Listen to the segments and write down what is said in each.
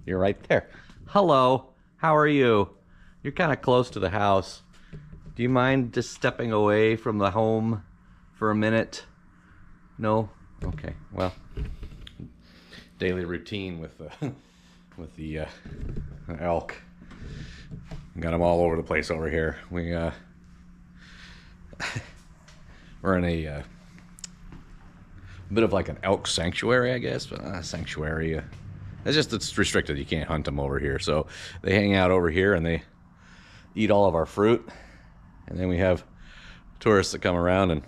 You're right there. Hello. How are you? You're kind of close to the house. Do you mind just stepping away from the home for a minute? No? Okay. Well, daily routine with the with the elk. Got them all over the place over here. We're in a bit of like an elk sanctuary, I guess, but not a sanctuary. It's restricted. You can't hunt them over here, so they hang out over here and they eat all of our fruit, and then we have tourists that come around and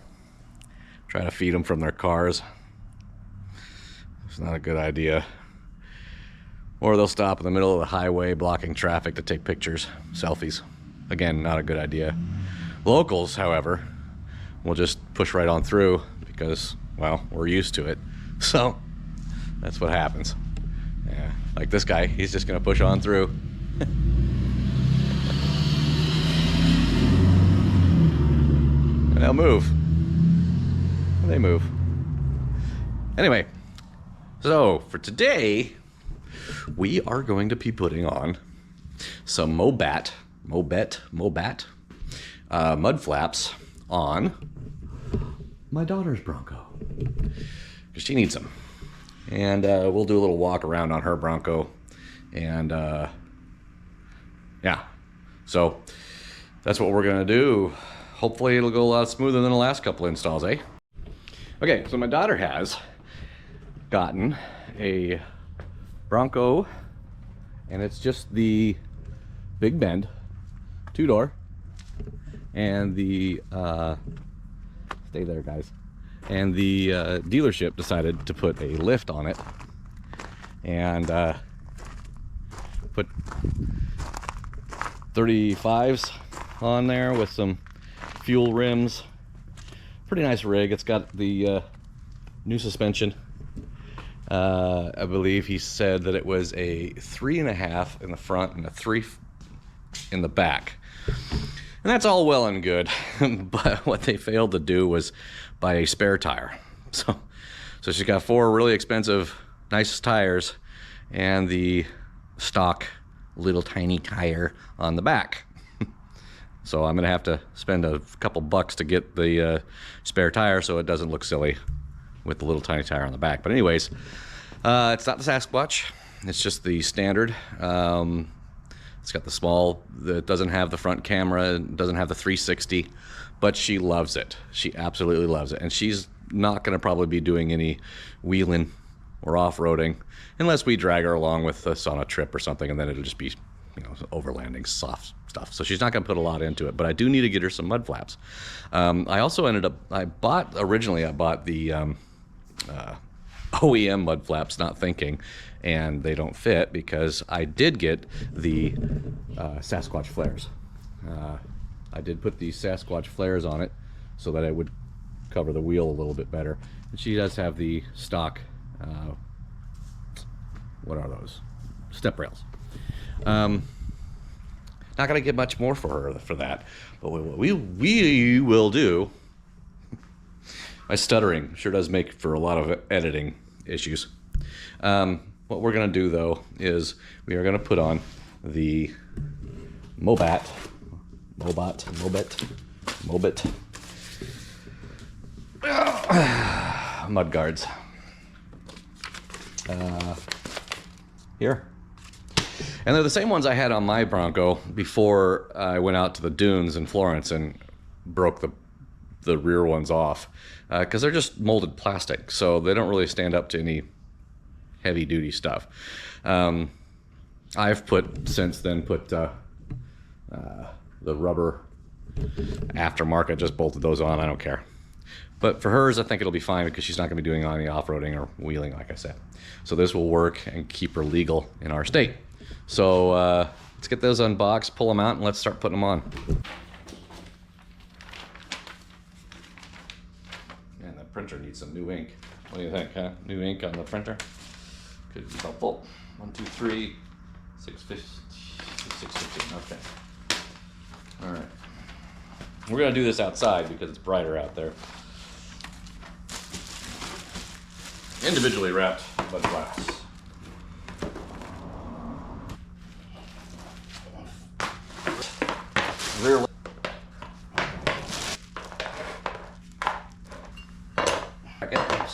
try to feed them from their cars. It's not a good idea. Or they'll stop in the middle of the highway blocking traffic to take pictures, selfies. Again, not a good idea. Locals, however, will just push right on through because, well, we're used to it. So that's what happens. Yeah, like this guy, he's just gonna push on through. And they'll move. They move. Anyway, so for today, we are going to be putting on some Mabett mud flaps on my daughter's Bronco, because she needs them. And we'll do a little walk around on her Bronco, and yeah, so that's what we're gonna do. Hopefully it'll go a lot smoother than the last couple installs, eh? Okay, so my daughter has gotten a Bronco, and it's just the Big Bend 2-door, and the stay there, guys. And the dealership decided to put a lift on it and put 35s on there with some fuel rims. Pretty nice rig. It's got the new suspension. I believe he said that it was a 3.5 in the front and a 3 in the back. And that's all well and good, but what they failed to do was buy a spare tire. So she's got 4 really expensive, nice tires and the stock little tiny tire on the back. So I'm gonna have to spend a couple bucks to get the spare tire so it doesn't look silly with the little tiny tire on the back. But anyways, it's not the Sasquatch, it's just the standard. It's got the small, that doesn't have the front camera, doesn't have the 360, but she loves it. She absolutely loves it. And she's not gonna probably be doing any wheeling or off-roading unless we drag her along with us on a trip or something, and then it'll just be, you know, overlanding soft stuff. So she's not gonna put a lot into it, but I do need to get her some mud flaps. I also originally I bought the OEM mud flaps, not thinking, and they don't fit because I did get the Sasquatch flares. I did put these Sasquatch flares on it so that it would cover the wheel a little bit better. And she does have the stock, what are those? Step rails. Not gonna get much more for her for that, but what we will do. My stuttering sure does make for a lot of editing issues. What we're gonna do though is we are gonna put on the Mabett Mud Guards here. And they're the same ones I had on my Bronco before I went out to the dunes in Florence and broke the rear ones off, because they're just molded plastic, so they don't really stand up to any heavy duty stuff. I've since then put the rubber aftermarket, just bolted those on. I don't care. But for hers, I think it'll be fine because she's not going to be doing any off-roading or wheeling, like I said. So this will work and keep her legal in our state. So let's get those unboxed, pull them out, and let's start putting them on. Man, that printer needs some new ink. What do you think, huh? New ink on the printer? Could be helpful. 1, 2, 3, 615. Okay. All right. We're gonna do this outside because it's brighter out there. Individually wrapped mud flaps.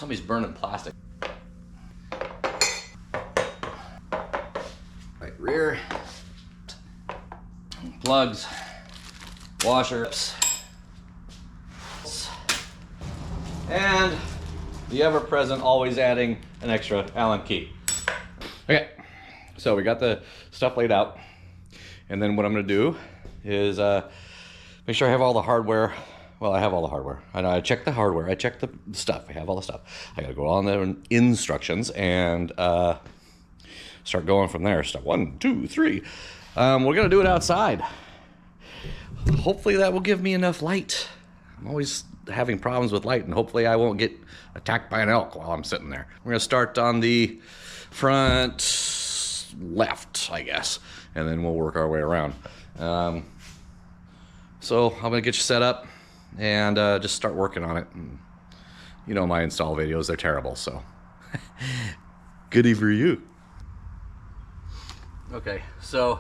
Somebody's burning plastic. Right rear. Plugs. Washers. And the ever-present, always adding an extra Allen key. Okay, so we got the stuff laid out. And then what I'm gonna do is make sure I have all the hardware. Well, I have all the hardware. I checked the hardware, I checked the stuff, I have all the stuff. I gotta go on the instructions and start going from there. Step 1, 2, 3. We're gonna do it outside. Hopefully that will give me enough light. I'm always having problems with light, and hopefully I won't get attacked by an elk while I'm sitting there. We're gonna start on the front left, I guess, and then we'll work our way around. So I'm gonna get you set up and just start working on it. And, you know, my install videos, they're terrible, so goody for you. Okay, so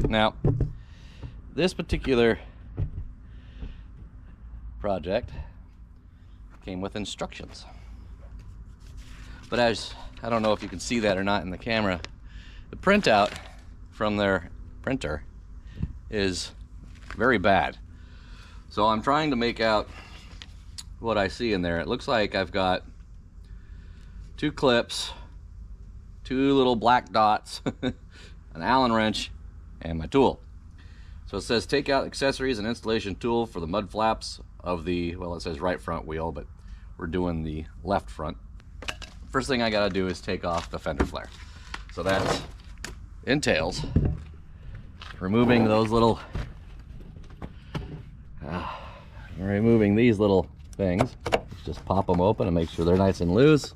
now this particular project came with instructions, but as I don't know if you can see that or not in the camera, the printout from their printer is very bad. So I'm trying to make out what I see in there. It looks like I've got 2 clips, 2 little black dots, an Allen wrench, and my tool. So it says take out accessories and installation tool for the mud flaps of the, well, it says right front wheel, but we're doing the left front. First thing I gotta do is take off the fender flare. So that entails removing those little, removing these little things. Just pop them open and make sure they're nice and loose.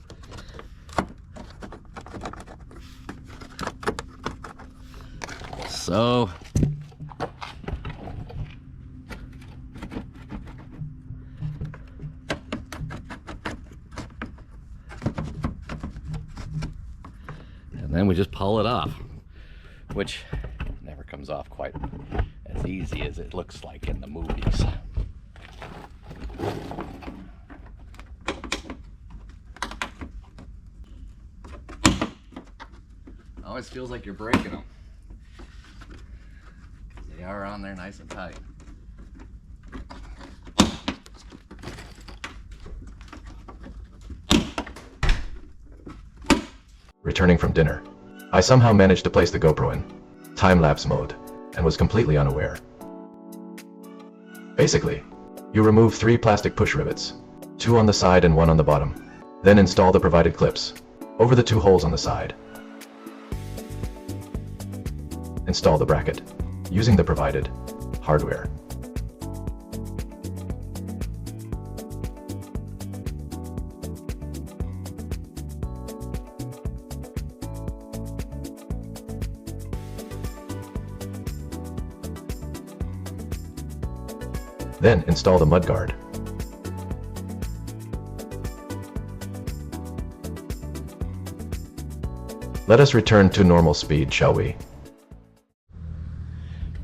So and then we just pull it off, which never comes off quite as easy as it looks like in the movies. Always feels like you're breaking them. They are on there nice and tight. Returning from dinner, I somehow managed to place the GoPro in time-lapse mode and was completely unaware. Basically, you remove 3 plastic push rivets, 2 on the side and 1 on the bottom, then install the provided clips over the 2 holes on the side. Install the bracket using the provided hardware. Then install the mud guard. Let us return to normal speed, shall we?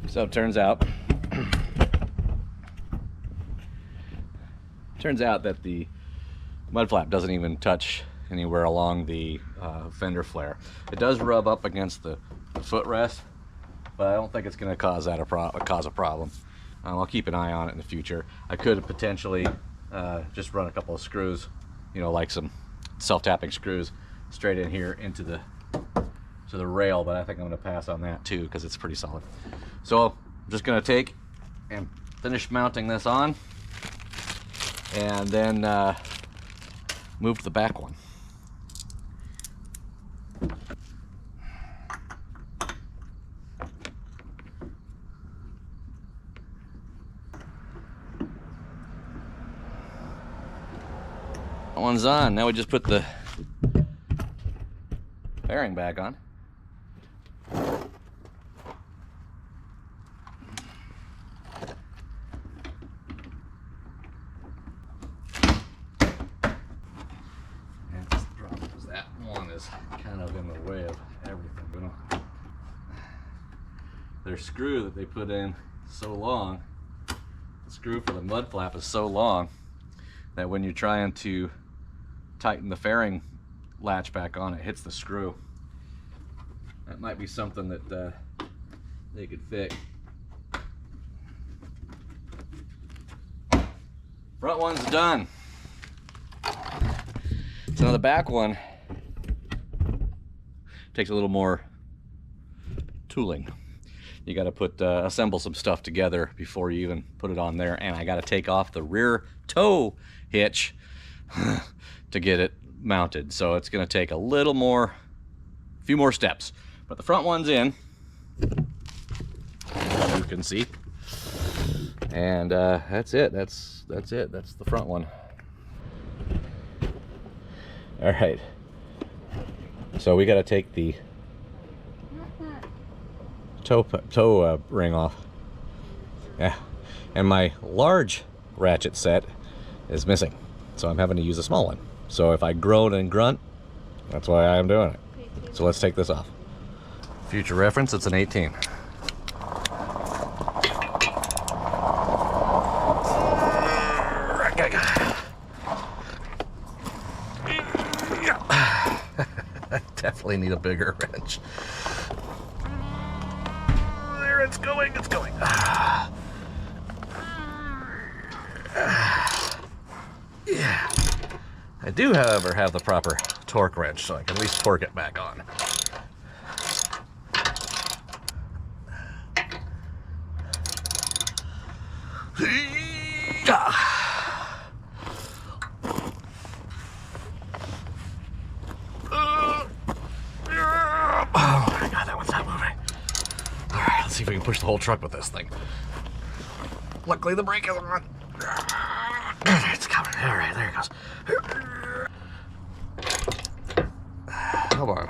So it turns out that the mud flap doesn't even touch anywhere along the fender flare. It does rub up against the footrest, but I don't think it's going to cause that cause a problem. I'll keep an eye on it in the future. I could potentially just run a couple of screws, you know, like some self-tapping screws straight in here into the rail, but I think I'm going to pass on that too because it's pretty solid. So I'm just going to take and finish mounting this on and then move to the back one. That one's on. Now we just put the bearing back on. Kind of in the way of everything. Their screw that they put in so long, it's screw for the mud flap is so long that when you're trying to tighten the fairing latch back on, it hits the screw. That might be something that they could fix. Front one's done. So now the back one takes a little more tooling. You got to put assemble some stuff together before you even put it on there, and I got to take off the rear toe hitch to get it mounted. So it's going to take a few more steps. But the front one's in, as you can see, and that's it. That's it. That's the front one. All right. So we got to take the toe ring off. Yeah, and my large ratchet set is missing, so I'm having to use a small one. So if I groan and grunt, that's why I'm doing it. So let's take this off. Future reference, it's an 18. I definitely need a bigger wrench. There it's going, it's going. Yeah. I do, however, have the proper torque wrench, so I can at least torque it back on. Oh my god, that one's not moving. Alright, let's see if we can push the whole truck with this thing. Luckily the brake is on. It's coming. Alright, there it goes. Hold on.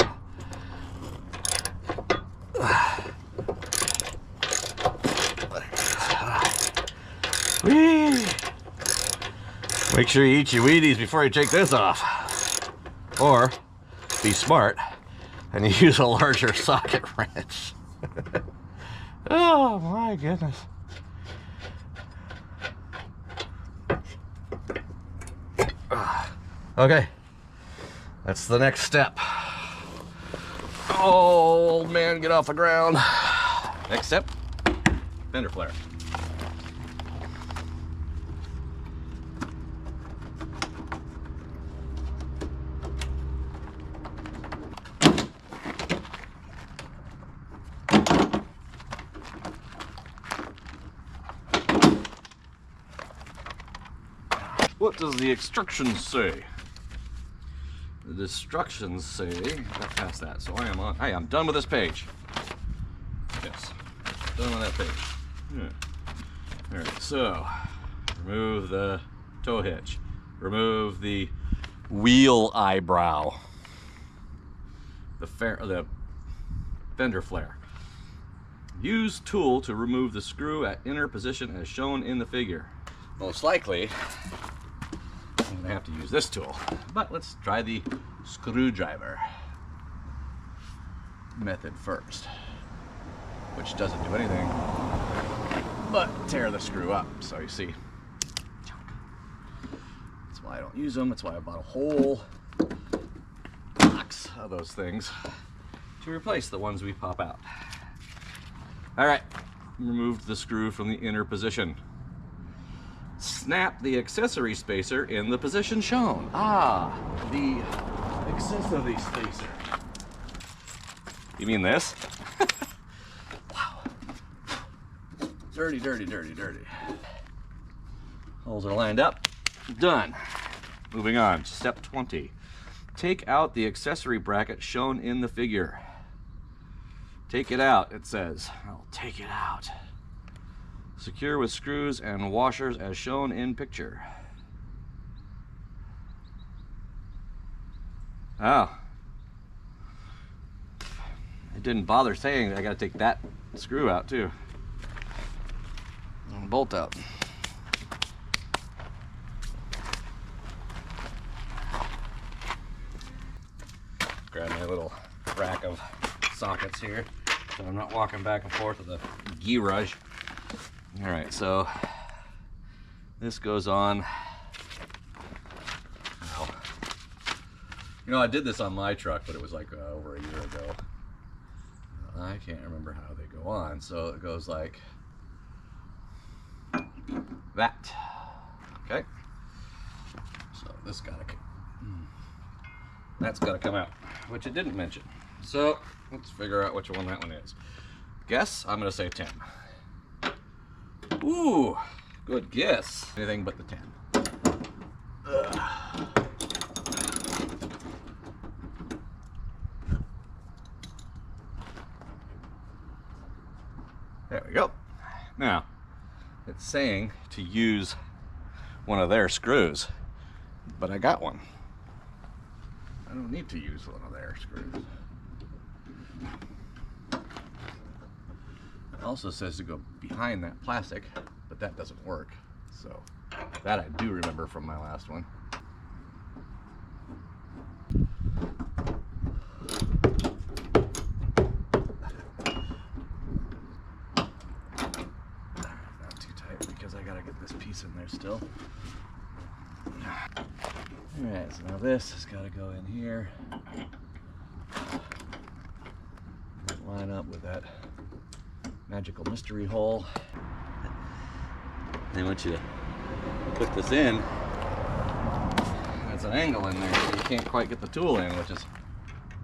Whee! Make sure you eat your Wheaties before you take this off. Or be smart and use a larger socket wrench. Oh my goodness. Okay, that's the next step. Oh, old man, get off the ground. Next step, fender flare. What does the instructions say? The instructions say, got past that, so I am done with this page. Yes, done with that page. Yeah. All right, so remove the tow hitch, remove the wheel eyebrow, the fender flare. Use tool to remove the screw at inner position as shown in the figure. Most likely, I'm gonna have to use this tool, but let's try the screwdriver method first, which doesn't do anything but tear the screw up. So you see, that's why I don't use them. That's why I bought a whole box of those things to replace the ones we pop out. All right, removed the screw from the inner position. Snap the accessory spacer in the position shown. Ah, the accessory spacer. You mean this? Wow. Dirty, dirty, dirty, dirty. Holes are lined up. Done. Moving on, step 20. Take out the accessory bracket shown in the figure. Take it out, it says. I'll take it out. Secure with screws and washers as shown in picture. Oh. It didn't bother saying that I gotta take that screw out too. And bolt out. Grab my little rack of sockets here so I'm not walking back and forth with a garage. All right, so This goes on. Wow. You know, I did this on my truck, but it was like over a year ago. I can't remember how they go on. So it goes like that. Okay. So this that's gotta come out, which it didn't mention. So let's figure out which one that one is. Guess I'm gonna say 10. Ooh, good guess. Anything but the 10. Ugh. There we go. Now, it's saying to use one of their screws, but I got one. I don't need to use one of their screws. It also says to go behind that plastic, but that doesn't work. So that I do remember from my last one. Not too tight because I gotta get this piece in there still. Alright, so now this has got to go in here. Line up with that magical mystery hole. They want you to put this in. There's an angle in there, so you can't quite get the tool in, which is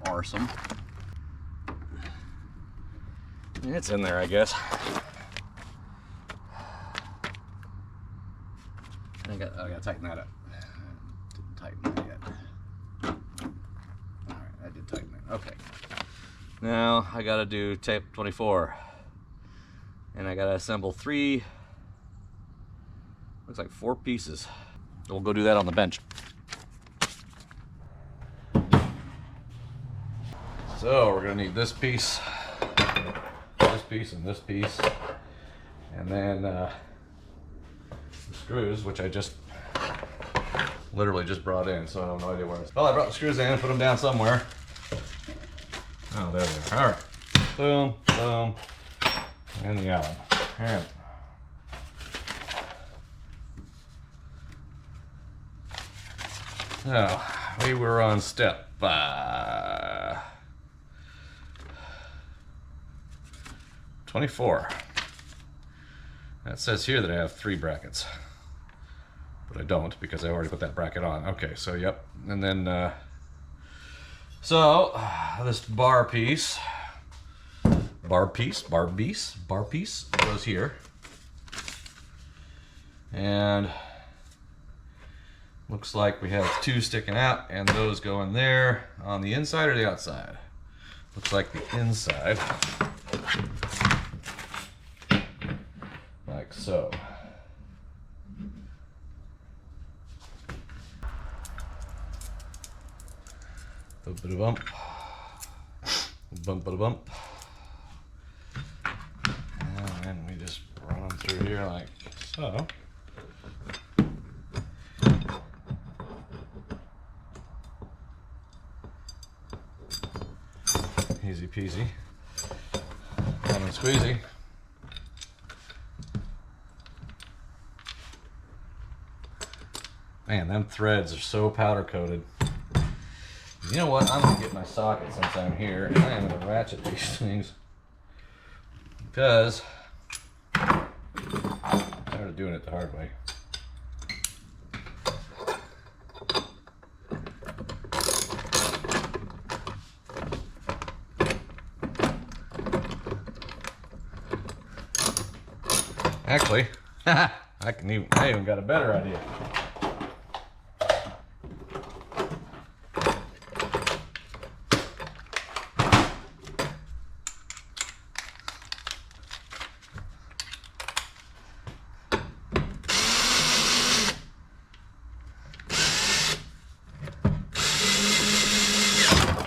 awesome. It's in there, I guess. I gotta tighten that up. Didn't tighten that yet. All right, I did tighten that. Okay. Now I gotta do tape 24, and I gotta assemble 3. Looks like 4 pieces. We'll go do that on the bench. So we're gonna need this piece, and this piece, and then the screws, which I just literally just brought in, so I have no idea where. Well, I brought the screws in and put them down somewhere. Oh, there they are. All right, boom, boom, and the Allen. All right. So we were on step 24. It says here that I have 3 brackets, but I don't because I already put that bracket on. Okay, so yep, and then this bar piece goes here, and looks like we have 2 sticking out, and those go in there on the inside or the outside. Looks like the inside. Like so. Bump, bump, bump. And then we just run them through here like so. Easy peasy. Lemon squeezy. Man, them threads are so powder coated. You know what? I'm gonna get my socket since I'm here, and I am gonna ratchet these things because I'm tired of doing it the hard way. Actually, I even got a better idea.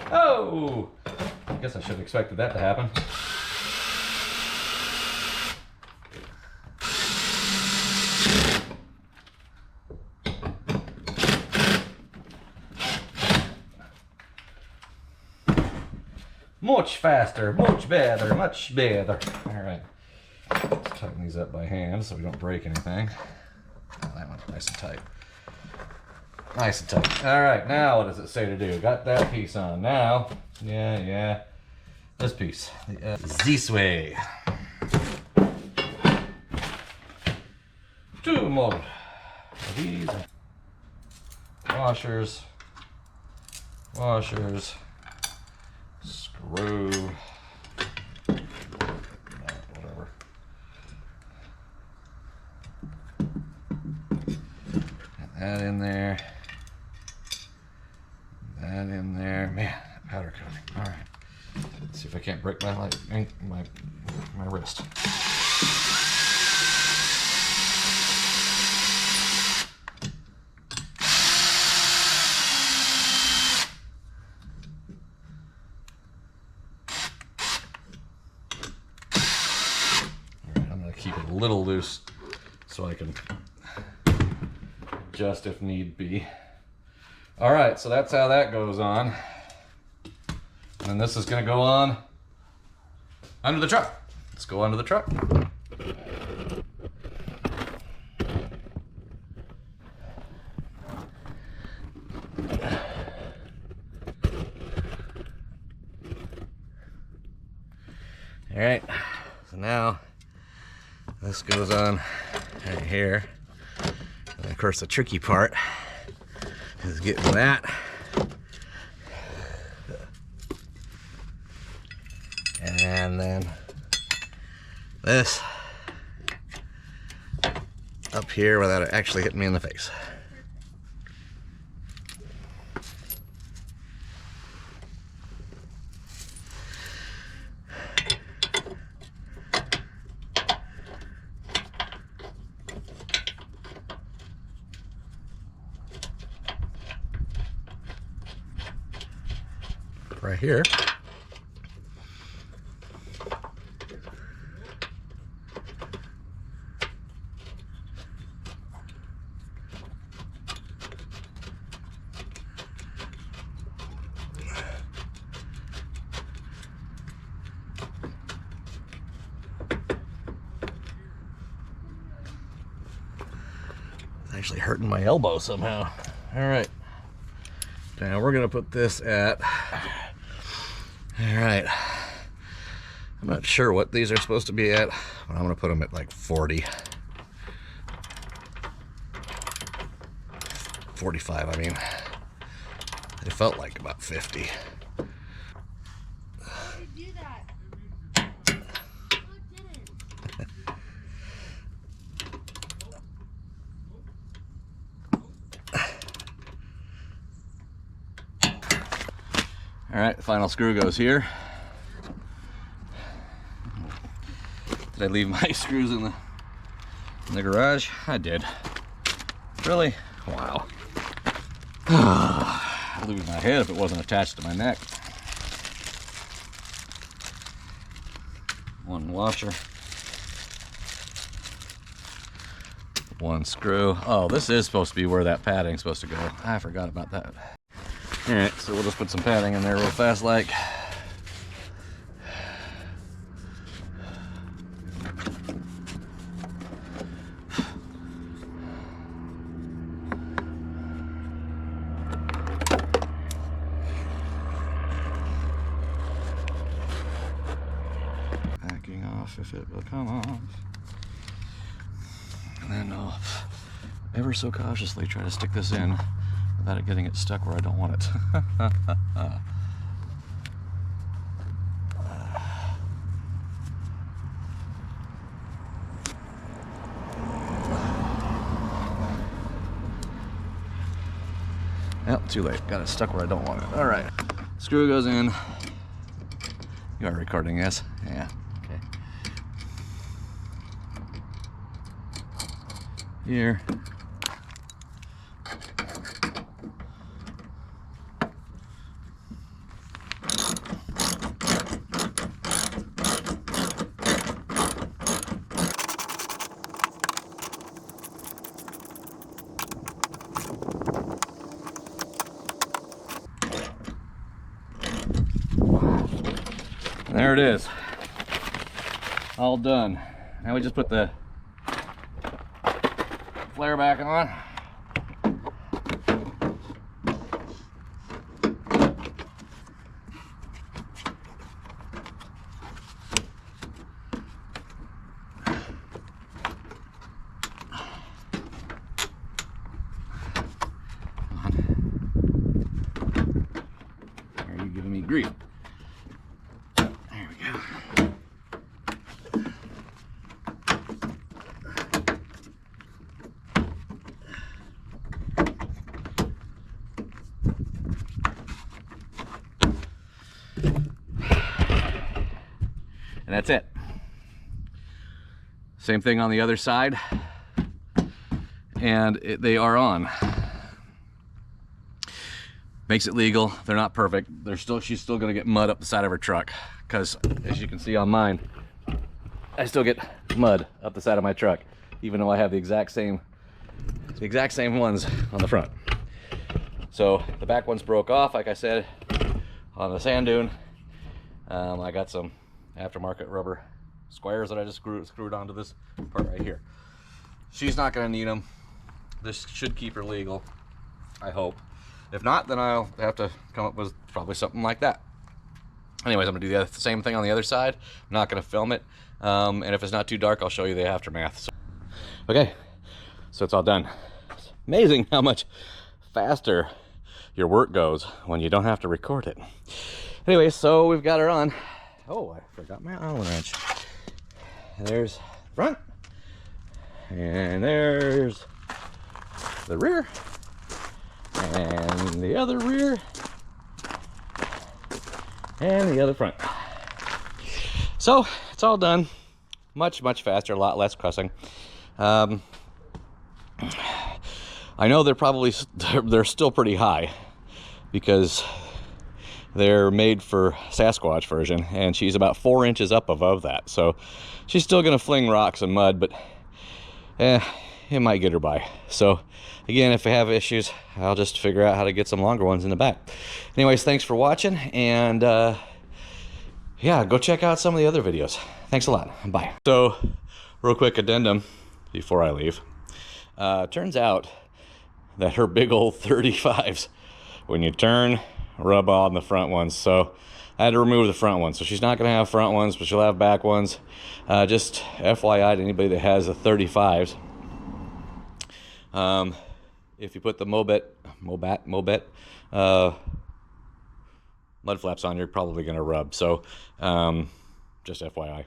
Oh! I guess I should have expected that to happen. Much faster, much better, much better. All right, let's tighten these up by hand so we don't break anything. that one nice and tight. Nice and tight. All right, now what does it say to do? Got that piece on. Now, yeah. This piece. This way. 2 more of these. Washers. Screw. Whatever. That in there. That in there. Man, that powder coating. All right. Let's see if I can't break my wrist. All right, I'm gonna keep it a little loose so I can adjust if need be. All right, so that's how that goes on. And then this is gonna go on under the truck. Let's go under the truck. All right, so now this goes on right here. And of course, the tricky part is getting that. And then this up here without it actually hitting me in the face. Right here. It's actually hurting my elbow somehow. All right. Now we're gonna put this at, all right, I'm not sure what these are supposed to be at, but I'm gonna put them at like 40. 45, I mean. It felt like about 50. All right, the final screw goes here. Did I leave my screws in the garage? I did. Really? Wow. I'd lose my head if it wasn't attached to my neck. One washer. One screw. Oh, this is supposed to be where that padding's supposed to go. I forgot about that. All right, so we'll just put some padding in there real fast like. Backing off if it will come off. And then I'll ever so cautiously try to stick this in without it getting it stuck where I don't want it. Well, too late. Got it stuck where I don't want it. All right. Screw goes in. You are recording, yes? Yeah. Okay. Here. There it is, all done. Now we just put the flare back on. Are you giving me grief? There we go. And that's it. Same thing on the other side. And they are on. Makes it legal. They're not perfect. She's still gonna get mud up the side of her truck, because as you can see on mine, I still get mud up the side of my truck, even though I have the exact same ones on the front. So the back ones broke off, like I said, on the sand dune. I got some aftermarket rubber squares that I just screwed onto this part right here. She's not gonna need them. This should keep her legal, I hope. If not, then I'll have to come up with probably something like that. Anyways, I'm gonna do the same thing on the other side. I'm not gonna film it, and if it's not too dark, I'll show you the aftermath. So, okay, so it's all done. It's amazing how much faster your work goes when you don't have to record it. Anyway, so we've got her on. Oh, I forgot my Allen wrench. There's the front, and there's the rear, and the other rear, and the other front. So it's all done. Much faster, a lot less cussing. I know they're still pretty high, because they're made for Sasquatch version, and she's about 4 inches up above that. So she's still gonna fling rocks and mud, but it might get her by. So again, if I have issues, I'll just figure out how to get some longer ones in the back. Anyways, thanks for watching, and yeah, go check out some of the other videos. Thanks a lot. Bye. So real quick addendum before I leave. Turns out that her big old 35s, when you turn, rub on the front ones. So I had to remove the front ones. So she's not gonna have front ones, but she'll have back ones. Just FYI to anybody that has the 35s. If you put the Mabett mud flaps on, you're probably gonna rub. So just FYI.